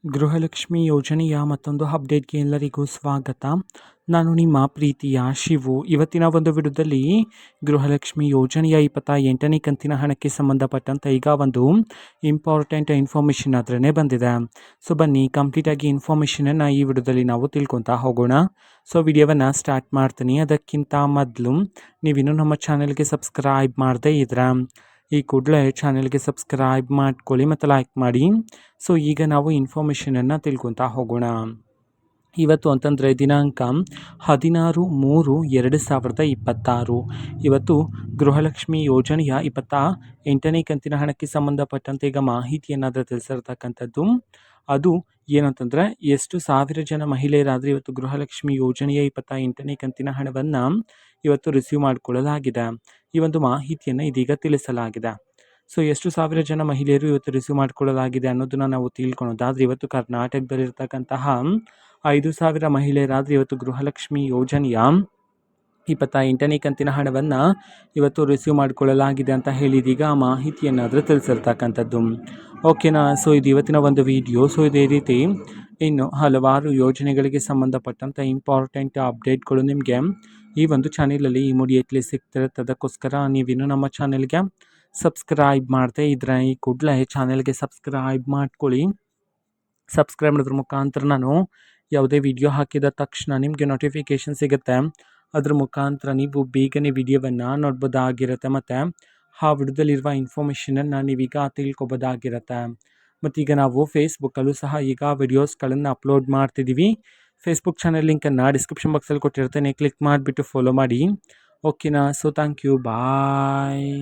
ಗೃಹಲಕ್ಷ್ಮಿ ಯೋಜನೆಯ ಮತ್ತೊಂದು ಅಪ್ಡೇಟ್ಗೆ ಎಲ್ಲರಿಗೂ ಸ್ವಾಗತ. ನಾನು ನಿಮ್ಮ ಪ್ರೀತಿಯ ಶಿವು. ಇವತ್ತಿನ ಒಂದು ವಿಡಿಯೋದಲ್ಲಿ ಗೃಹಲಕ್ಷ್ಮಿ ಯೋಜನೆಯ 28ನೇ ಕಂತಿನ ಹಣಕ್ಕೆ ಸಂಬಂಧಪಟ್ಟಂತೆ ಈಗ ಒಂದು ಇಂಪಾರ್ಟೆಂಟ್ ಇನ್ಫಾರ್ಮೇಷನ್ ಆದ್ರೇ ಬಂದಿದೆ. ಸೊ ಬನ್ನಿ ಕಂಪ್ಲೀಟಾಗಿ ಇನ್ಫಾರ್ಮೇಷನನ್ನು ಈ ವಿಡಿಯೋದಲ್ಲಿ ನಾವು ತಿಳ್ಕೊತಾ ಹೋಗೋಣ. ಸೊ ವಿಡಿಯೋವನ್ನು ಸ್ಟಾರ್ಟ್ ಮಾಡ್ತೀನಿ. ಅದಕ್ಕಿಂತ ಮೊದಲು ನೀವಿನ್ನೂ ನಮ್ಮ ಚಾನೆಲ್ಗೆ ಸಬ್ಸ್ಕ್ರೈಬ್ ಮಾಡದೇ ಇದ್ರೆ ಈ ಕೂಡಲೇ ಚಾನೆಲ್ಗೆ ಸಬ್ಸ್ಕ್ರೈಬ್ ಮಾಡ್ಕೊಳ್ಳಿ ಮತ್ತು ಲೈಕ್ ಮಾಡಿ. ಸೊ ಈಗ ನಾವು ಇನ್ಫಾರ್ಮೇಷನನ್ನು ತಿಳ್ಕೊತಾ ಹೋಗೋಣ. ಇವತ್ತು ಅಂತಂದರೆ ದಿನಾಂಕ 16/3/2026. ಇವತ್ತು ಗೃಹಲಕ್ಷ್ಮಿ ಯೋಜನೆಯ 28ನೇ ಕಂತಿನ ಹಣಕ್ಕೆ ಸಂಬಂಧಪಟ್ಟಂತೆ ಈಗ ಮಾಹಿತಿಯನ್ನಾದರೂ ತಿಳಿಸಿರ್ತಕ್ಕಂಥದ್ದು. ಅದು ಏನಂತಂದರೆ ಎಷ್ಟು ಸಾವಿರ ಜನ ಮಹಿಳೆಯರಾದರೆ ಇವತ್ತು ಗೃಹಲಕ್ಷ್ಮಿ ಯೋಜನೆಯ 28ನೇ ಕಂತಿನ ಹಣವನ್ನು ಇವತ್ತು ರಿಸೀವ್ ಮಾಡಿಕೊಳ್ಳಲಾಗಿದೆ. ಈ ಒಂದು ಮಾಹಿತಿಯನ್ನು ಇದೀಗ ತಿಳಿಸಲಾಗಿದೆ. ಸೊ ಎಷ್ಟು ಸಾವಿರ ಜನ ಮಹಿಳೆಯರು ಇವತ್ತು ರಿಸೀವ್ ಮಾಡಿಕೊಳ್ಳಲಾಗಿದೆ ಅನ್ನೋದನ್ನು ನಾವು ತಿಳ್ಕೊಳೋದಾದರೆ ಇವತ್ತು ಕರ್ನಾಟಕದಲ್ಲಿರ್ತಕ್ಕಂತಹ 5,000 ಮಹಿಳೆಯರಾದರೆ ಇವತ್ತು ಗೃಹಲಕ್ಷ್ಮಿ ಯೋಜನೆಯ 28ನೇ ಕಂತಿನ ಹಣವನ್ನು ಇವತ್ತು ರಿಸೀವ್ ಮಾಡಿಕೊಳ್ಳಲಾಗಿದೆ ಅಂತ ಹೇಳಿದೀಗ ಆ ಮಾಹಿತಿಯನ್ನಾದರೂ ತಿಳಿಸಿರ್ತಕ್ಕಂಥದ್ದು. ಓಕೆನಾ. ಸೊ ಇದು ಇವತ್ತಿನ ಒಂದು ವಿಡಿಯೋ. ಸೊ ಇದೇ ರೀತಿ ಇನ್ನು ಹಲವಾರು ಯೋಜನೆಗಳಿಗೆ ಸಂಬಂಧಪಟ್ಟಂಥ ಇಂಪಾರ್ಟೆಂಟ್ ಅಪ್ಡೇಟ್ಗಳು ನಿಮಗೆ ಈ ಒಂದು ಚಾನೆಲಲ್ಲಿ ಇಮಿಡಿಯೇಟ್ಲಿ ಸಿಗ್ತಿರುತ್ತೆ. ಅದಕ್ಕೋಸ್ಕರ ನೀವಿನ್ನೂ ನಮ್ಮ ಚಾನೆಲ್ಗೆ ಸಬ್ಸ್ಕ್ರೈಬ್ ಮಾಡದೇ ಇದ್ರೆ ಈ ಕೂಡಲೇ ಚಾನೆಲ್ಗೆ ಸಬ್ಸ್ಕ್ರೈಬ್ ಮಾಡ್ಕೊಳ್ಳಿ. ಸಬ್ಸ್ಕ್ರೈಬ್ ಮಾಡೋದ್ರ ಮುಖಾಂತರ ನಾನು ಯಾವುದೇ ವಿಡಿಯೋ ಹಾಕಿದ ತಕ್ಷಣ ನಿಮಗೆ ನೋಟಿಫಿಕೇಷನ್ ಸಿಗುತ್ತೆ. ಅದ್ರ ಮುಖಾಂತರ ನೀವು ಬೇಗನೆ ವಿಡಿಯೋವನ್ನು ನೋಡ್ಬೋದಾಗಿರುತ್ತೆ ಮತ್ತು ಆ ವಿಡಿಯೋದಲ್ಲಿರುವ ಇನ್ಫಾರ್ಮೇಷನನ್ನು ನೀವೀಗ ತಿಳ್ಕೊಬೋದಾಗಿರುತ್ತೆ. ಮತ್ತೀಗ ನಾವು ಫೇಸ್ಬುಕ್ಕಲ್ಲೂ ಸಹ ಈಗ ವಿಡಿಯೋಸ್ಗಳನ್ನು ಅಪ್ಲೋಡ್ ಮಾಡ್ತಿದ್ದೀವಿ. ಫೇಸ್ಬುಕ್ ಚಾನಲ್ ಲಿಂಕನ್ನು ಡಿಸ್ಕ್ರಿಪ್ಷನ್ ಬಾಕ್ಸಲ್ಲಿ ಕೊಟ್ಟಿರ್ತೇನೆ. ಕ್ಲಿಕ್ ಮಾಡಿಬಿಟ್ಟು ಫಾಲೋ ಮಾಡಿ. ಓಕೆನಾ. So thank you. ಬಾಯ್.